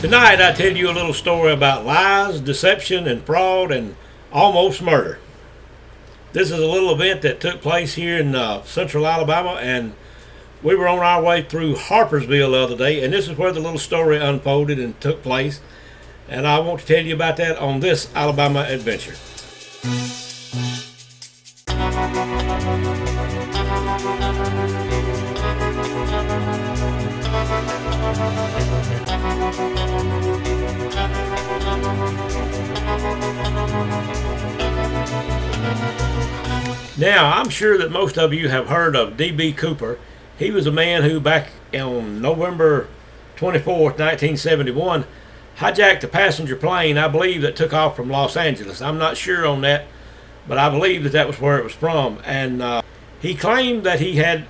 Tonight I tell you a little story about lies, deception, and fraud, and almost murder. This is a little event that took place here in central Alabama, and we were on our way through Harpersville the other day, and this is where the little story unfolded and took place. And I want to tell you about that on this Alabama adventure. Now, I'm sure that most of you have heard of D.B. Cooper. He was a man who, back on November 24th, 1971, hijacked a passenger plane, I believe, that took off from Los Angeles. I'm not sure on that, but I believe that that was where it was from. And he claimed that he had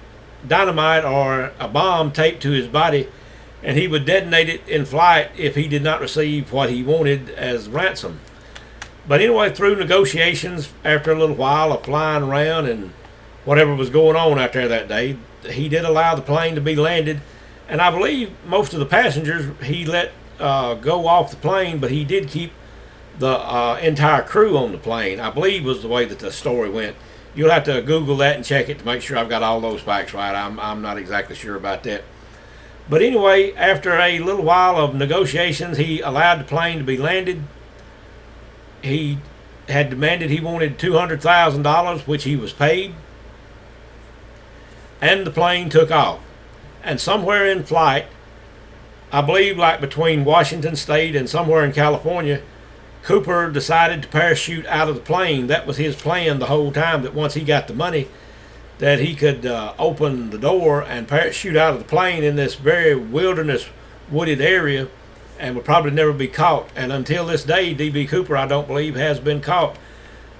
dynamite or a bomb taped to his body, and he would detonate it in flight if he did not receive what he wanted as ransom. But anyway, through negotiations, after a little while of flying around and whatever was going on out there that day, he did allow the plane to be landed. And I believe most of the passengers he let go off the plane, but he did keep the entire crew on the plane, I believe was the way that the story went. You'll have to Google that and check it to make sure I've got all those facts right. I'm not exactly sure about that. But anyway, after a little while of negotiations, he allowed the plane to be landed. He had demanded he wanted $200,000, which he was paid, and the plane took off. And somewhere in flight, I believe like between Washington State and somewhere in California, Cooper decided to parachute out of the plane. That was his plan the whole time, that once he got the money, that he could open the door and parachute out of the plane in this very wilderness wooded area and would probably never be caught. And until this day, D.B. Cooper, I don't believe, has been caught.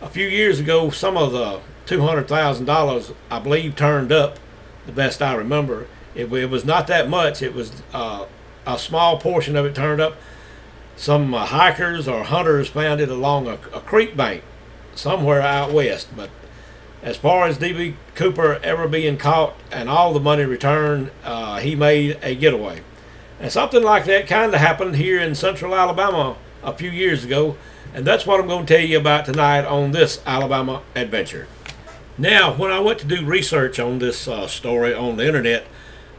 A few years ago, some of the $200,000, I believe, turned up, the best I remember. It was not that much. It was a small portion of it turned up. Some hikers or hunters found it along a creek bank somewhere out west. But as far as D.B. Cooper ever being caught and all the money returned, he made a getaway. And something like that kind of happened here in central Alabama a few years ago, and that's what I'm going to tell you about tonight on this Alabama adventure. Now, when I went to do research on this story on the internet,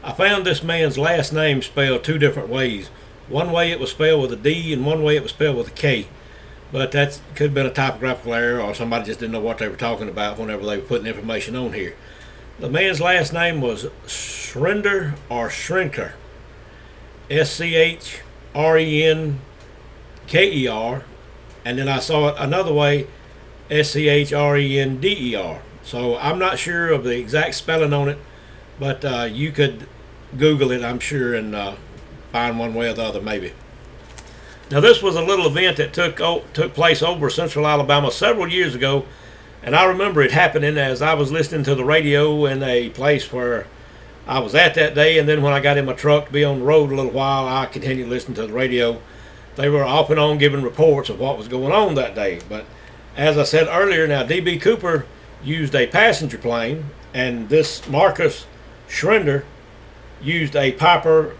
I found this man's last name spelled two different ways. One way it was spelled with a D, and one way it was spelled with a K. But that could have been a typographical error, or somebody just didn't know what they were talking about whenever they were putting information on here. The man's last name was Shrender or Shrinker. Schrenker, and then I saw it another way, Schrender. So I'm not sure of the exact spelling on it, but you could Google it, I'm sure, and find one way or the other maybe. Now, this was a little event that took place over central Alabama several years ago, and I remember it happening as I was listening to the radio in a place where I was at that day, and then when I got in my truck to be on the road a little while, I continued listening to the radio. They were off and on giving reports of what was going on that day. But as I said earlier, now D.B. Cooper used a passenger plane, and this Marcus Shrender used a Piper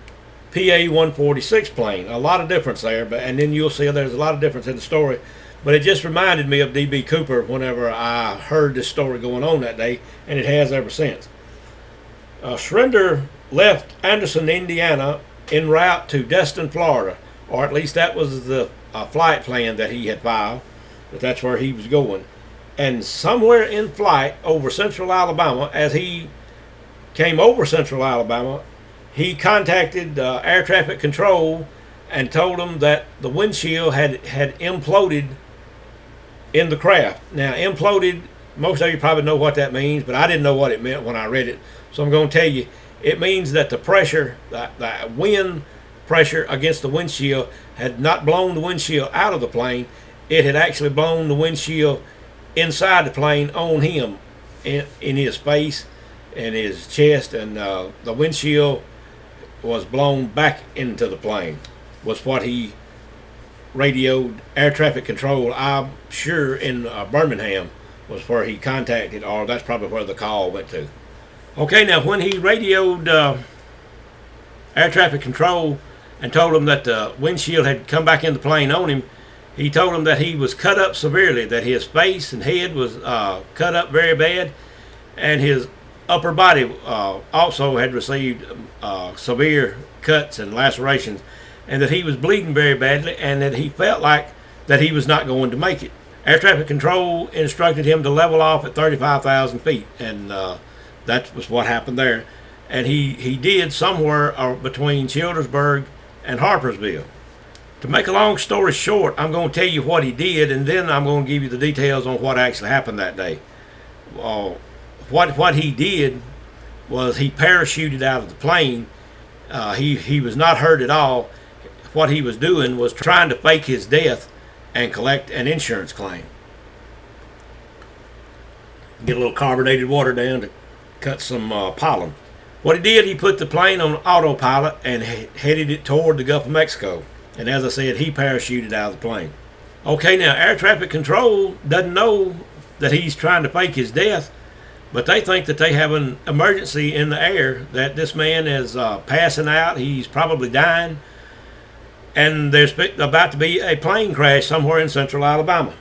PA-146 plane. A lot of difference there, and then you'll see there's a lot of difference in the story. But it just reminded me of D.B. Cooper whenever I heard this story going on that day, and it has ever since. Shrender left Anderson, Indiana, en route to Destin, Florida, or at least that was the flight plan that he had filed, but that's where he was going. And somewhere in flight over central Alabama, as he came over central Alabama, he contacted air traffic control and told them that the windshield had imploded in the craft. Now, imploded, most of you probably know what that means, but I didn't know what it meant when I read it. So I'm going to tell you, it means that the pressure, the wind pressure against the windshield had not blown the windshield out of the plane. It had actually blown the windshield inside the plane on him, in his face and his chest, and the windshield was blown back into the plane, was what he radioed air traffic control. I'm sure in Birmingham was where he contacted, or that's probably where the call went to. Okay, now when he radioed air traffic control, and told him that the windshield had come back in the plane on him. He told him that he was cut up severely, that his face and head was cut up very bad, and his upper body also had received severe cuts and lacerations, and that he was bleeding very badly, and that he felt like that he was not going to make it. Air traffic control instructed him to level off at 35,000 feet, and that was what happened there. And he did somewhere between Childersburg and Harpersville. To make a long story short, I'm going to tell you what he did, and then I'm going to give you the details on what actually happened that day. What he did was he parachuted out of the plane. He was not hurt at all. What he was doing was trying to fake his death and collect an insurance claim. Get a little carbonated water down to cut some pollen. What he did, he put the plane on autopilot and headed it toward the Gulf of Mexico. And as I said, he parachuted out of the plane. Okay, now air traffic control doesn't know that he's trying to fake his death, but they think that they have an emergency in the air, that this man is passing out, he's probably dying, and there's about to be a plane crash somewhere in central Alabama.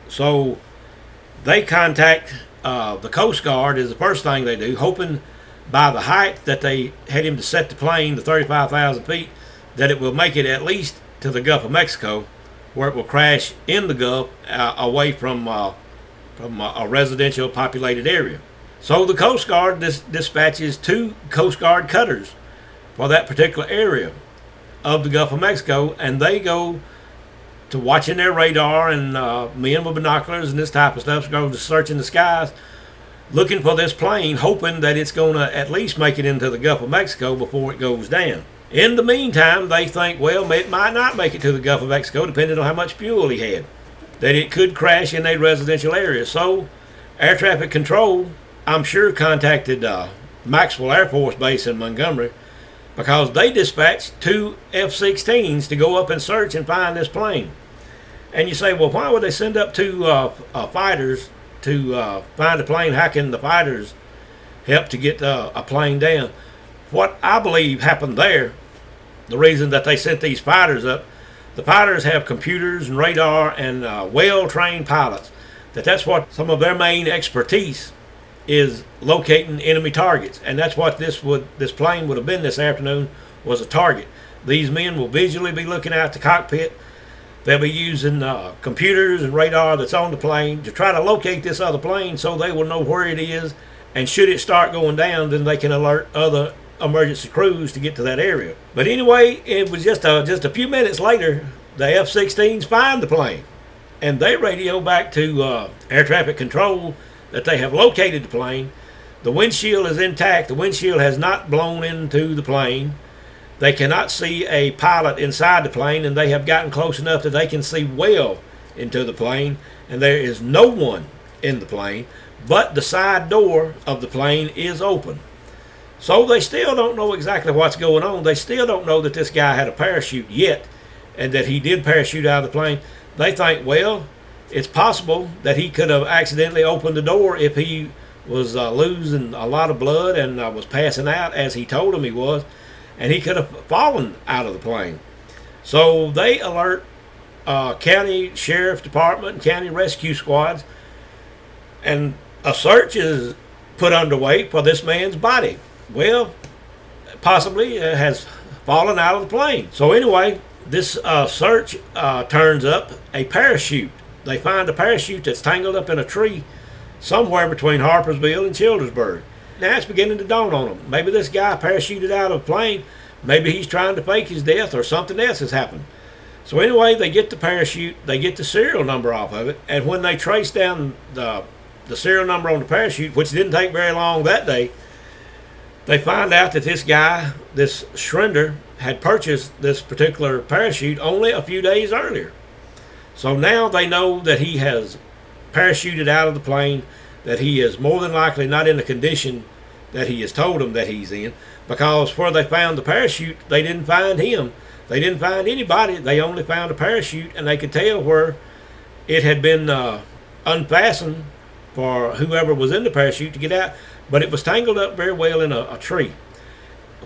So they contact the Coast Guard is the first thing they do, hoping by the height that they had him to set the plane to 35,000 feet, that it will make it at least to the Gulf of Mexico, where it will crash in the Gulf away from a residential populated area. So the Coast Guard dispatches 2 Coast Guard cutters for that particular area of the Gulf of Mexico, and they go to watching their radar, and men with binoculars and this type of stuff go to searching the skies, looking for this plane, hoping that it's going to at least make it into the Gulf of Mexico before it goes down. In the meantime, they think, well, it might not make it to the Gulf of Mexico, depending on how much fuel he had, that it could crash in a residential area. So air traffic control, I'm sure, contacted Maxwell Air Force Base in Montgomery, because they dispatched 2 F-16s to go up and search and find this plane. And you say, well, why would they send up 2 fighters to find a plane? How can the fighters help to get a plane down? What I believe happened there, the reason that they sent these fighters up, the fighters have computers and radar and well-trained pilots. That's what some of their main expertise is, locating enemy targets. And that's what this plane would have been this afternoon, was a target. These men will visually be looking out the cockpit. They'll be using computers and radar that's on the plane to try to locate this other plane, so they will know where it is. And should it start going down, then they can alert other emergency crews to get to that area. But anyway, it was just a few minutes later, the F-16s find the plane, and they radio back to air traffic control that they have located the plane. The windshield is intact. The windshield has not blown into the plane. They cannot see a pilot inside the plane, and they have gotten close enough that they can see well into the plane, and there is no one in the plane, but the side door of the plane is open. So they still don't know exactly what's going on. They still don't know that this guy had a parachute yet, and that he did parachute out of the plane. They think, well, it's possible that he could have accidentally opened the door if he was losing a lot of blood and was passing out, as he told him he was, and he could have fallen out of the plane. So they alert county sheriff department and county rescue squads, and a search is put underway for this man's body. Well, possibly has fallen out of the plane. So anyway, this search turns up a parachute. They find a parachute that's tangled up in a tree somewhere between Harpersville and Childersburg. Now it's beginning to dawn on them. Maybe this guy parachuted out of a plane. Maybe he's trying to fake his death, or something else has happened. So anyway, they get the parachute, they get the serial number off of it, and when they trace down the serial number on the parachute, which didn't take very long that day, they find out that this guy, this Shrender, had purchased this particular parachute only a few days earlier. So now they know that he has parachuted out of the plane, that he is more than likely not in the condition that he has told them that he's in, because where they found the parachute, they didn't find him. They didn't find anybody. They only found a parachute, and they could tell where it had been unfastened for whoever was in the parachute to get out, but it was tangled up very well in a tree.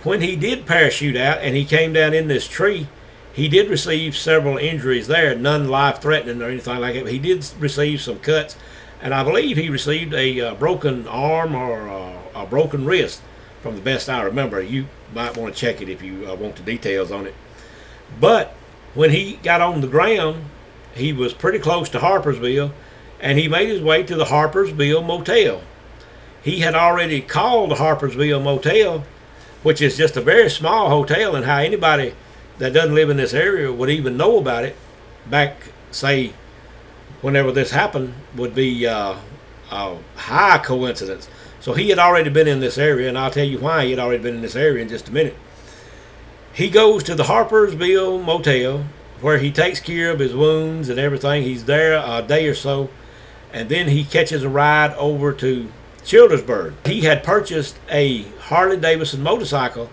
when he did parachute out and he came down in this tree, he did receive several injuries there, none life-threatening or anything like that. But he did receive some cuts, and I believe he received a broken arm or a broken wrist, from the best I remember. You might want to check it if you want the details on it. But when he got on the ground, he was pretty close to Harpersville, and he made his way to the Harpersville Motel. He had already called the Harpersville Motel, which is just a very small hotel, and how anybody that doesn't live in this area would even know about it back, say, whenever this happened, would be a high coincidence. So he had already been in this area, and I'll tell you why he had already been in this area in just a minute. He goes to the Harpersville Motel, where he takes care of his wounds and everything. He's there a day or so, and then he catches a ride over to Childersburg. He had purchased a Harley Davidson motorcycle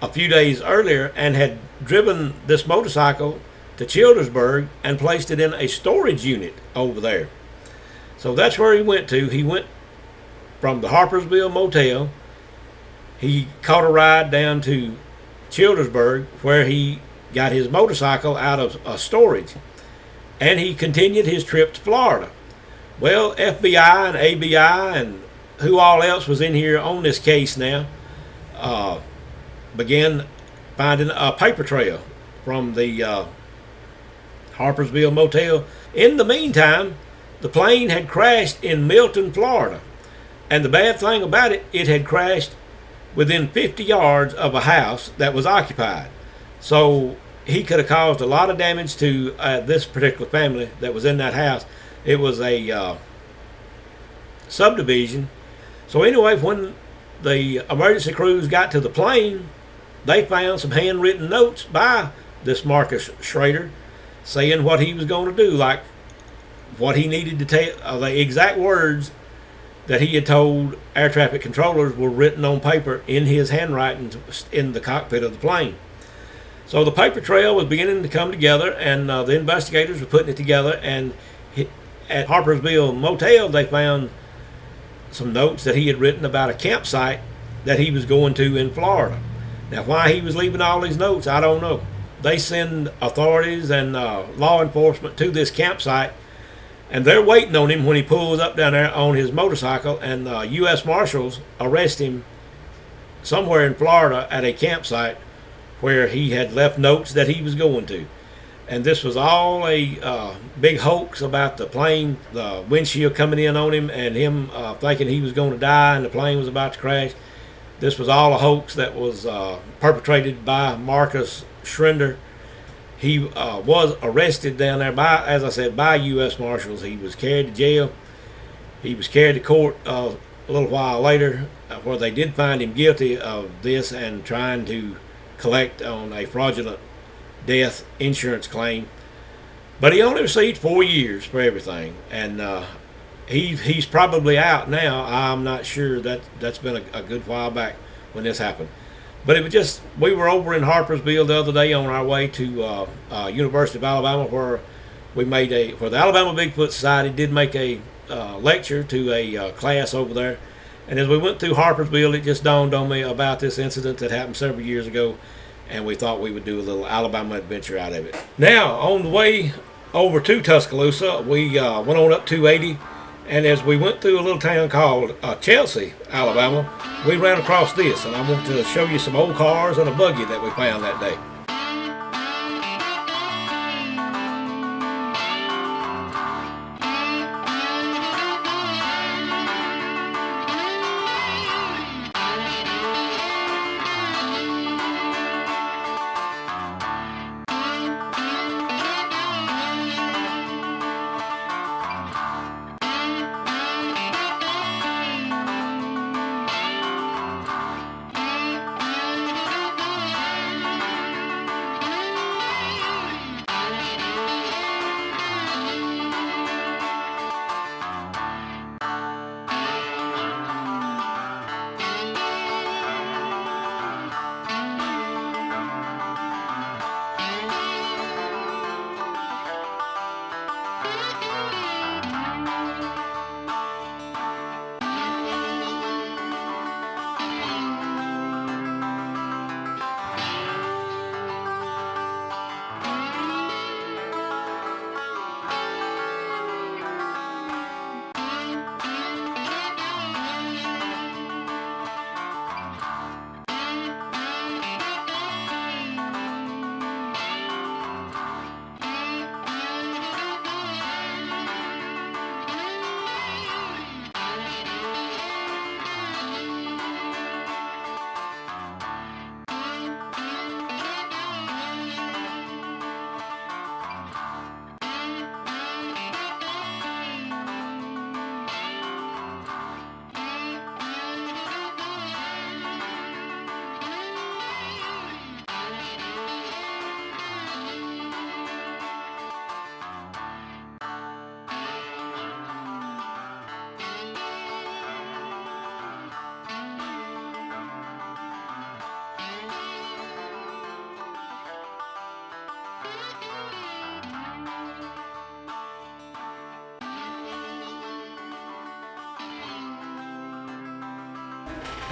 a few days earlier and had driven this motorcycle to Childersburg and placed it in a storage unit over there. So that's where he went to. He went from the Harpersville Motel. He caught a ride down to Childersburg, where he got his motorcycle out of storage, and he continued his trip to Florida. Well, FBI and ABI and who all else was in here on this case now began finding a paper trail from the Harpersville Motel. In the meantime, the plane had crashed in Milton, Florida, and the bad thing about it, it had crashed within 50 yards of a house that was occupied. So he could have caused a lot of damage to this particular family that was in that house. It was a subdivision. So anyway, when the emergency crews got to the plane, they found some handwritten notes by this Marcus Shrender saying what he was going to do, like what he needed to tell, the exact words that he had told air traffic controllers were written on paper in his handwriting in the cockpit of the plane. So the paper trail was beginning to come together, and the investigators were putting it together, and at Harpersville Motel they found some notes that he had written about a campsite that he was going to in Florida. Now, why he was leaving all these notes, I don't know. They send authorities and law enforcement to this campsite, and they're waiting on him when he pulls up down there on his motorcycle, and U.S. Marshals arrest him somewhere in Florida at a campsite where he had left notes that he was going to. And this was all a big hoax about the plane, the windshield coming in on him, and him thinking he was going to die and the plane was about to crash. This was all a hoax that was perpetrated by Marcus Shrender. He was arrested down there by, as I said, by U.S. Marshals. He was carried to jail. He was carried to court a little while later, where they did find him guilty of this and trying to collect on a fraudulent death insurance claim. But he only received 4 years for everything, and he's probably out now. I'm not sure. That's been a good while back when this happened. But it was just, we were over in Harpersville the other day on our way to University of Alabama, where we made where the Alabama Bigfoot Society did make a lecture to a class over there. And as we went through Harpersville, it just dawned on me about this incident that happened several years ago, and we thought we would do a little Alabama adventure out of it. Now, on the way over to Tuscaloosa, we went on up 280, and as we went through a little town called Chelsea, Alabama, we ran across this, and I want to show you some old cars and a buggy that we found that day.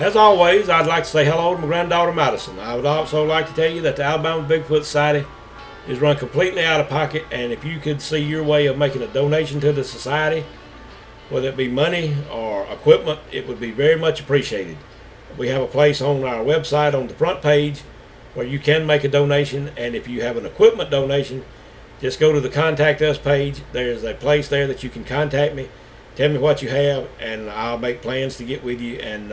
As always, I'd like to say hello to my granddaughter Madison. I would also like to tell you that the Alabama Bigfoot Society is run completely out of pocket, and if you could see your way of making a donation to the society, whether it be money or equipment, it would be very much appreciated. We have a place on our website on the front page where you can make a donation, and if you have an equipment donation, just go to the Contact Us page. There's a place there that you can contact me, tell me what you have, and I'll make plans to get with you and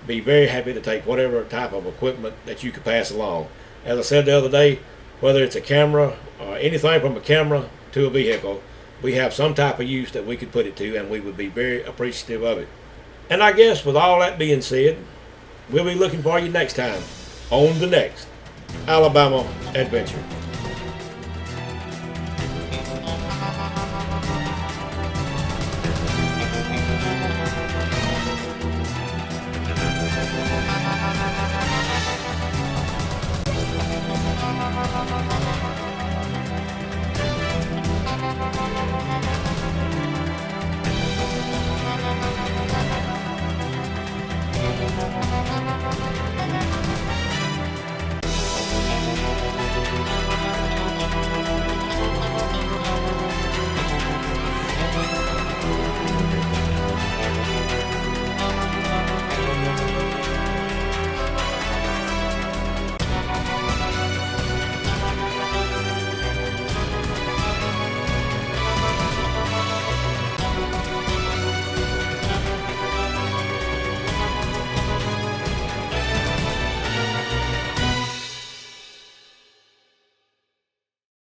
be very happy to take whatever type of equipment that you could pass along. As I said the other day, whether it's a camera or anything from a camera to a vehicle, we have some type of use that we could put it to, and we would be very appreciative of it. And I guess with all that being said, we'll be looking for you next time on the next Alabama Adventure.